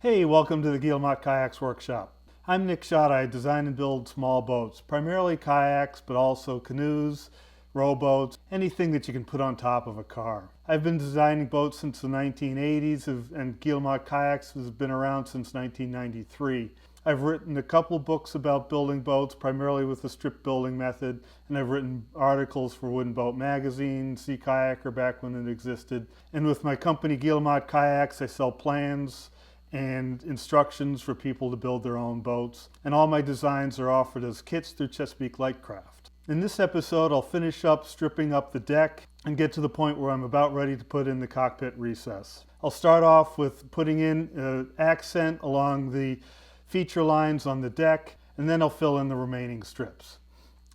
Hey, welcome to the Guillemot Kayaks Workshop. I'm Nick Schott. I design and build small boats, primarily kayaks, but also canoes, rowboats, anything that you can put on top of a car. I've been designing boats since the 1980s, and Guillemot Kayaks has been around since 1993. I've written a couple books about building boats, primarily with the strip building method, and I've written articles for Wooden Boat Magazine, Sea Kayaker back when it existed. And with my company Guillemot Kayaks, I sell plans and instructions for people to build their own boats. And all my designs are offered as kits through Chesapeake Lightcraft. In this episode, I'll finish up stripping up the deck and get to the point where I'm about ready to put in the cockpit recess. I'll start off with putting in an accent along the feature lines on the deck, and then I'll fill in the remaining strips.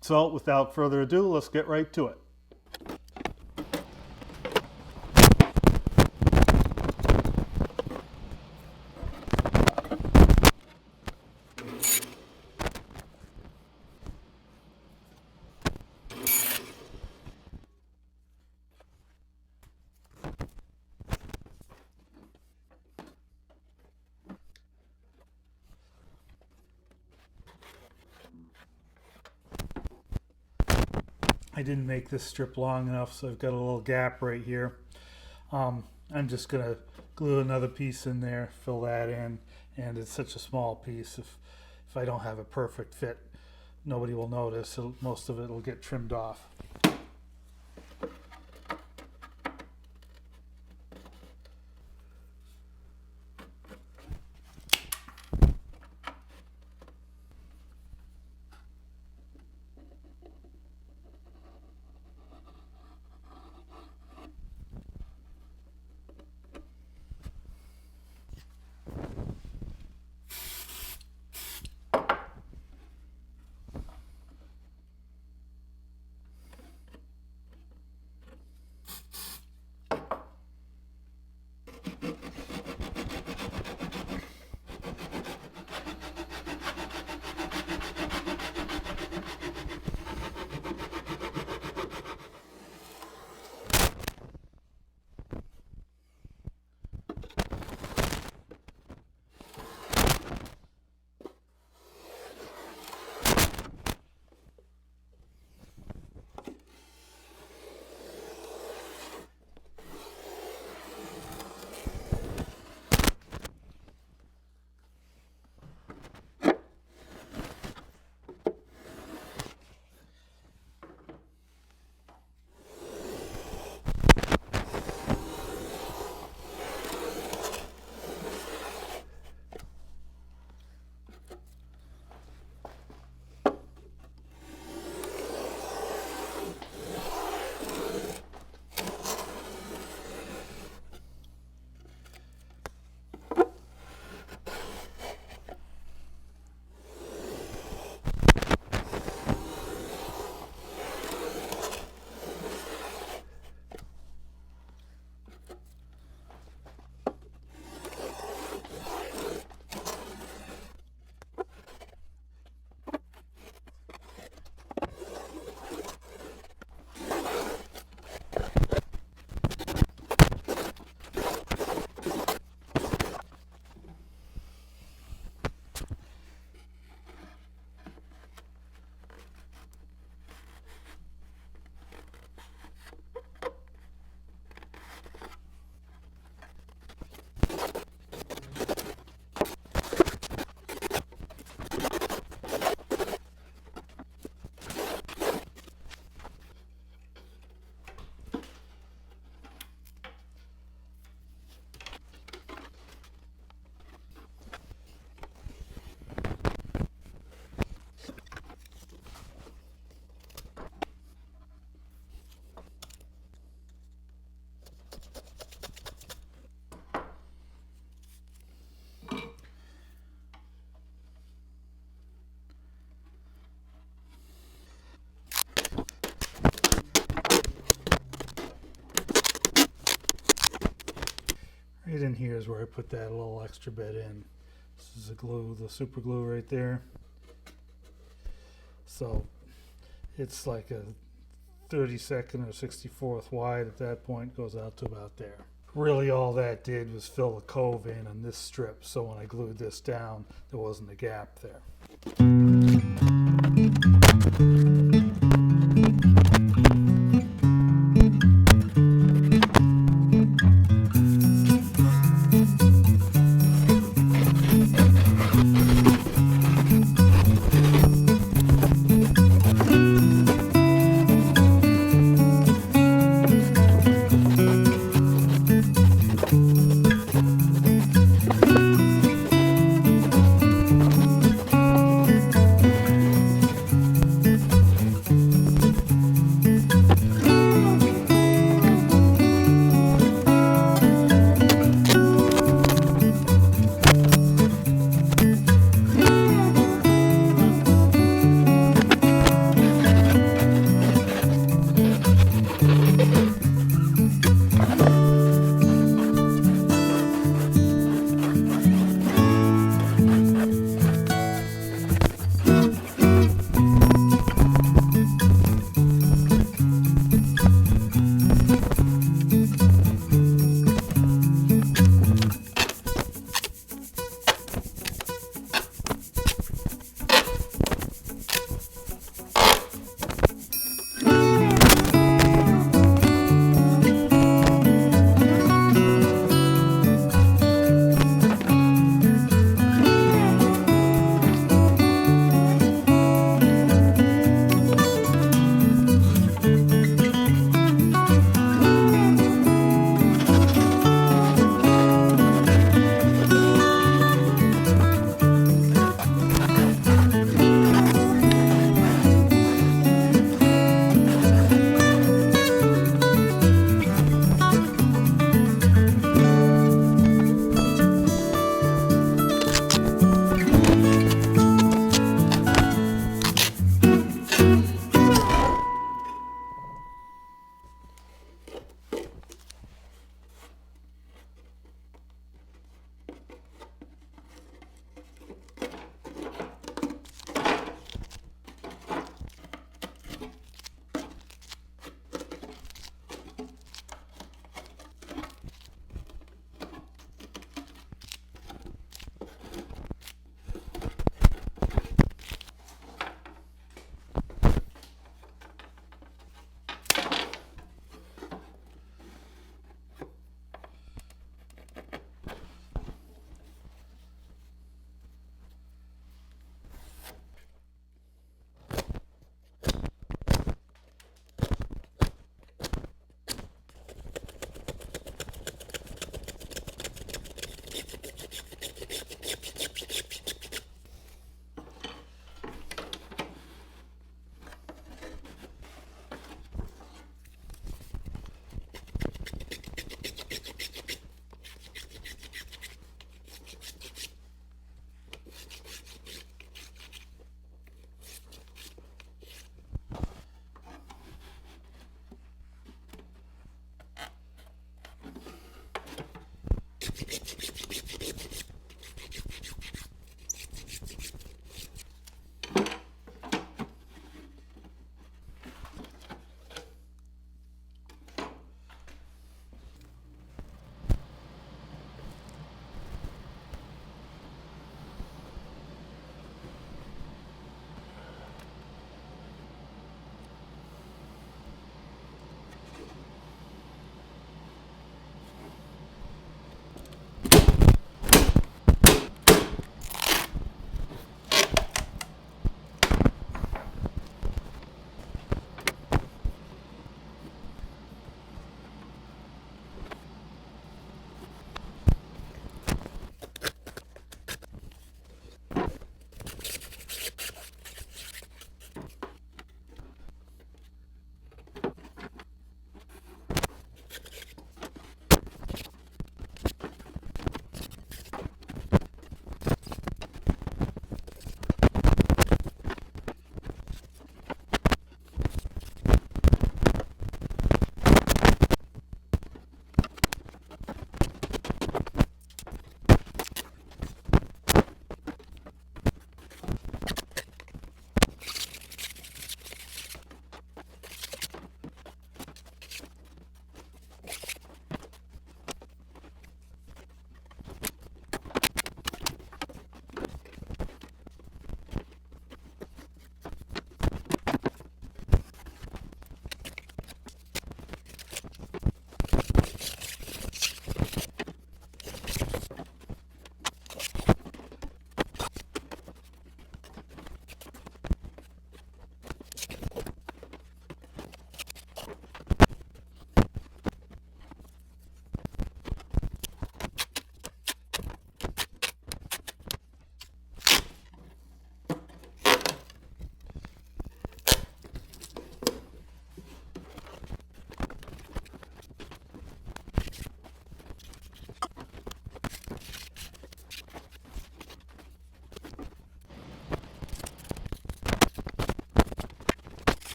So without further ado, let's get right to it. I didn't make this strip long enough, so I've got a little gap right here. I'm just going to glue another piece in there, fill that in, and it's such a small piece. If I don't have a perfect fit, nobody will notice. Most of it will get trimmed off. Right in here is where I put that little extra bit in. This is the glue, the super glue right there. So it's like a 32nd or 64th wide at that point, goes out to about there. Really all that did was fill a cove in on this strip, so when I glued this down, there wasn't a gap there.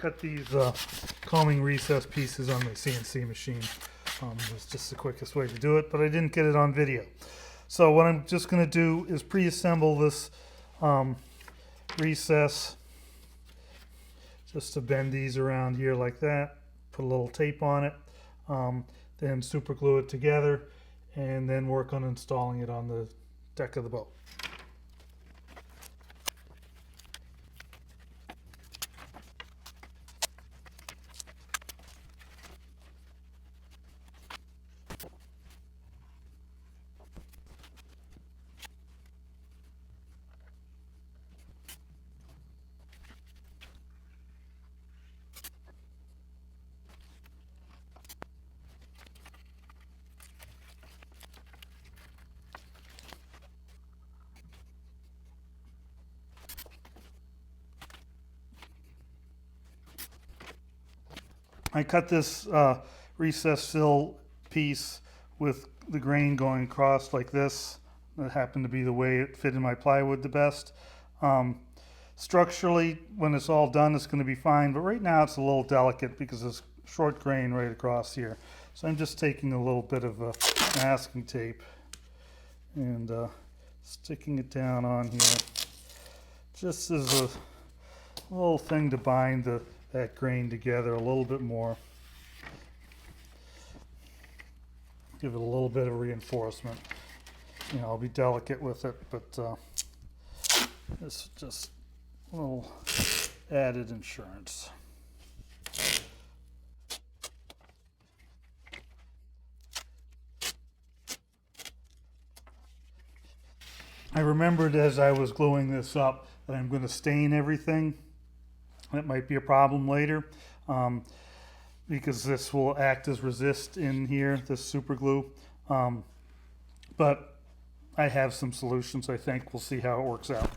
cut these combing recess pieces on my CNC machine. It's just the quickest way to do it, but I didn't get it on video. So what I'm just going to do is pre-assemble this recess, just to bend these around here like that, put a little tape on it, then super glue it together, and then work on installing it on the deck of the boat. I cut this recess fill piece with the grain going across like this. That happened to be the way it fit in my plywood the best. Structurally, when it's all done, it's going to be fine, but right now it's a little delicate because there's short grain right across here. So I'm just taking a little bit of masking tape and sticking it down on here, just as a little thing to bind that grain together a little bit more. Give it a little bit of reinforcement. You know, I'll be delicate with it, but this is just a little added insurance. I remembered as I was gluing this up that I'm going to stain everything. That might be a problem later, because this will act as resist in here, this super glue. But I have some solutions, I think. We'll see how it works out.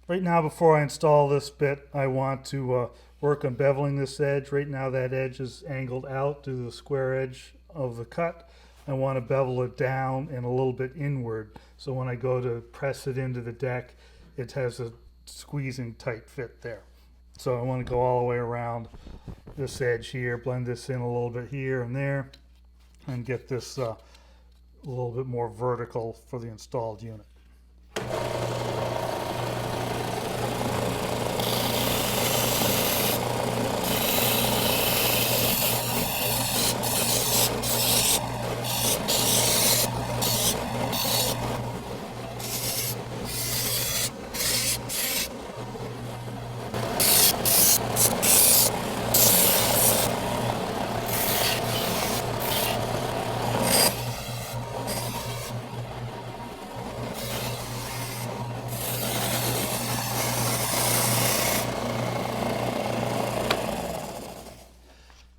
Right now, before I install this bit, I want to work on beveling this edge. Right now that edge is angled out to the square edge of the cut. I want to bevel it down and a little bit inward, so when I go to press it into the deck, it has a squeezing tight fit there. So I want to go all the way around this edge here, blend this in a little bit here and there, and get this a little bit more vertical for the installed unit.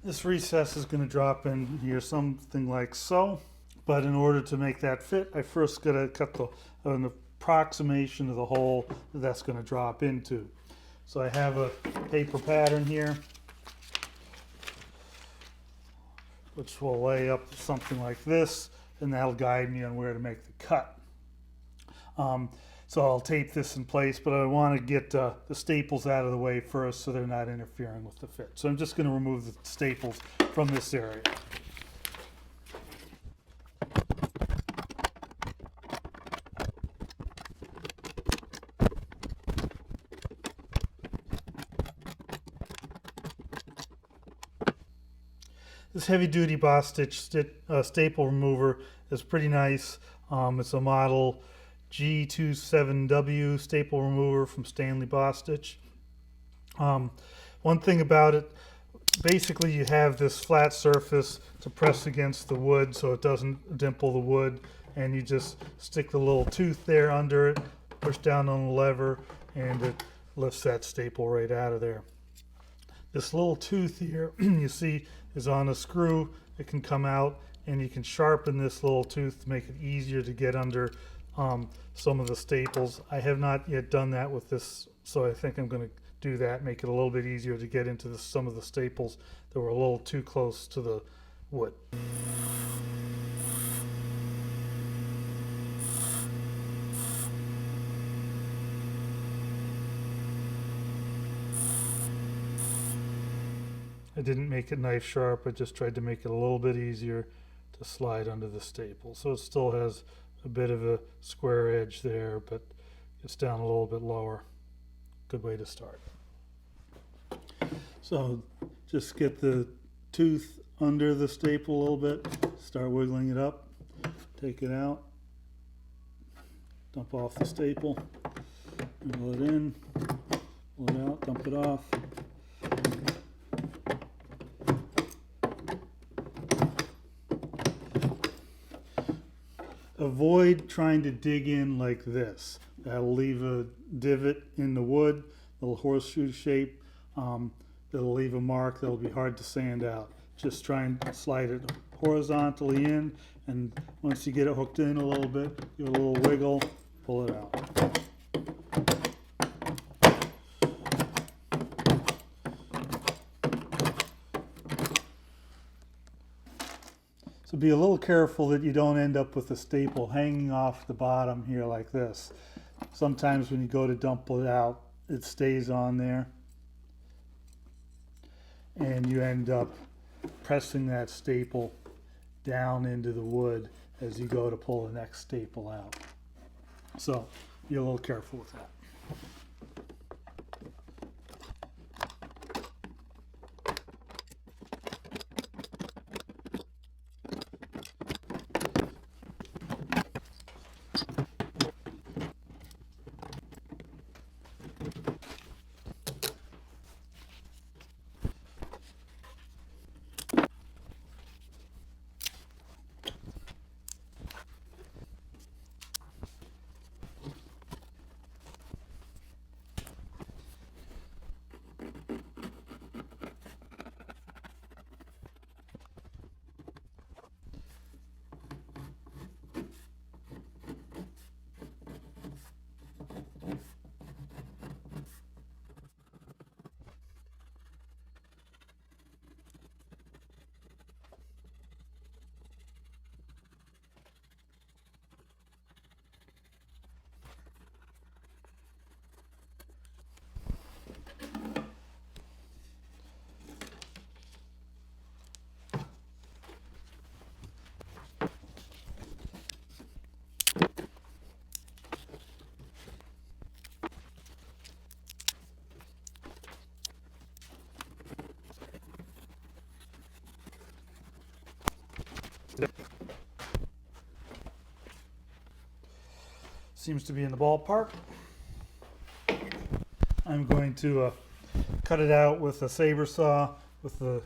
This recess is going to drop in here something like so, but in order to make that fit, I first got to cut an approximation of the hole that's going to drop into. So I have a paper pattern here, which will lay up something like this, and that'll guide me on where to make the cut. So I'll tape this in place, but I want to get the staples out of the way first so they're not interfering with the fit. So I'm just going to remove the staples from this area. This heavy-duty Boss Stitch staple remover is pretty nice. It's a model G27W staple remover from Stanley Boss Stitch. One thing about it, basically you have this flat surface to press against the wood so it doesn't dimple the wood, and you just stick the little tooth there under it, push down on the lever, and it lifts that staple right out of there. This little tooth here you see is on a screw. It can come out, and you can sharpen this little tooth to make it easier to get under some of the staples. I have not yet done that with this, so I think I'm going to do that, make it a little bit easier to get into some of the staples that were a little too close to the wood. I didn't make it knife sharp, I just tried to make it a little bit easier to slide under the staple. So it still has a bit of a square edge there, but it's down a little bit lower. Good way to start. So just get the tooth under the staple a little bit, start wiggling it up, take it out, dump off the staple, wiggle it in, pull it out, dump it off. Avoid trying to dig in like this. That'll leave a divot in the wood, little horseshoe shape. That'll leave a mark that'll be hard to sand out. Just try and slide it horizontally in, and once you get it hooked in a little bit, give it a little wiggle, pull it out. So be a little careful that you don't end up with the staple hanging off the bottom here like this. Sometimes when you go to dump it out, it stays on there, and you end up pressing that staple down into the wood as you go to pull the next staple out. So be a little careful with that. Seems to be in the ballpark. I'm going to cut it out with a saber saw with the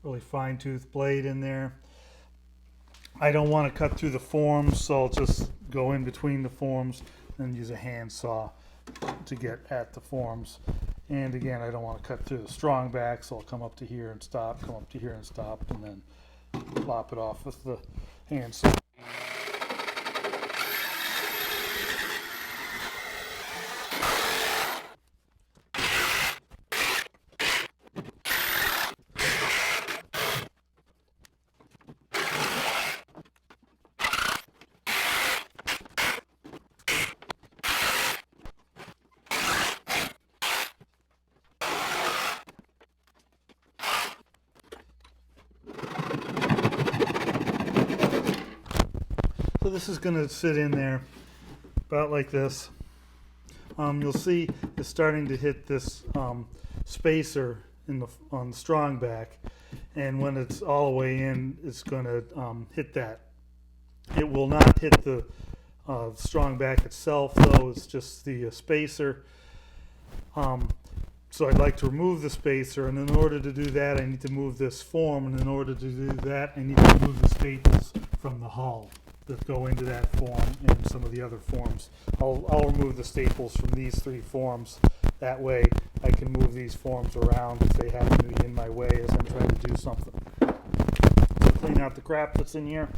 really fine tooth blade in there. I don't want to cut through the forms, so I'll just go in between the forms and use a hand saw to get at the forms. And again, I don't want to cut through the strong back, so I'll come up to here and stop, come up to here and stop, and then lop it off with the hand saw. So this is going to sit in there about like this. You'll see it's starting to hit this spacer on the strong back, and when it's all the way in, it's going to hit that. It will not hit the strong back itself, though. It's just the spacer. So I'd like to remove the spacer, and in order to do that, I need to move this form, and in order to do that, I need to remove the staples from the hull that go into that form and some of the other forms. I'll remove the staples from these three forms. That way I can move these forms around if they happen to be in my way as I'm trying to do something. So clean out the crap that's in here.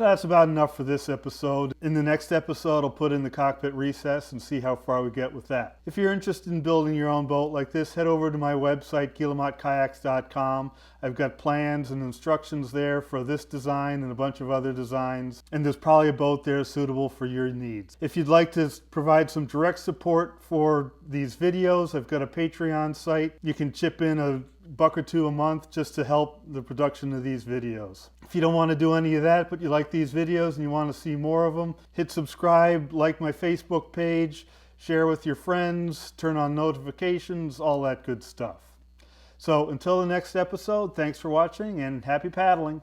So that's about enough for this episode. In the next episode, I'll put in the cockpit recess and see how far we get with that. If you're interested in building your own boat like this, head over to my website, guillemotkayaks.com. I've got plans and instructions there for this design and a bunch of other designs, and there's probably a boat there suitable for your needs. If you'd like to provide some direct support for these videos, I've got a Patreon site. You can chip in $1 or $2 a month just to help the production of these videos. If you don't want to do any of that, but you like these videos and you want to see more of them, hit subscribe, like my Facebook page, share with your friends, turn on notifications, all that good stuff. So until the next episode, thanks for watching and happy paddling.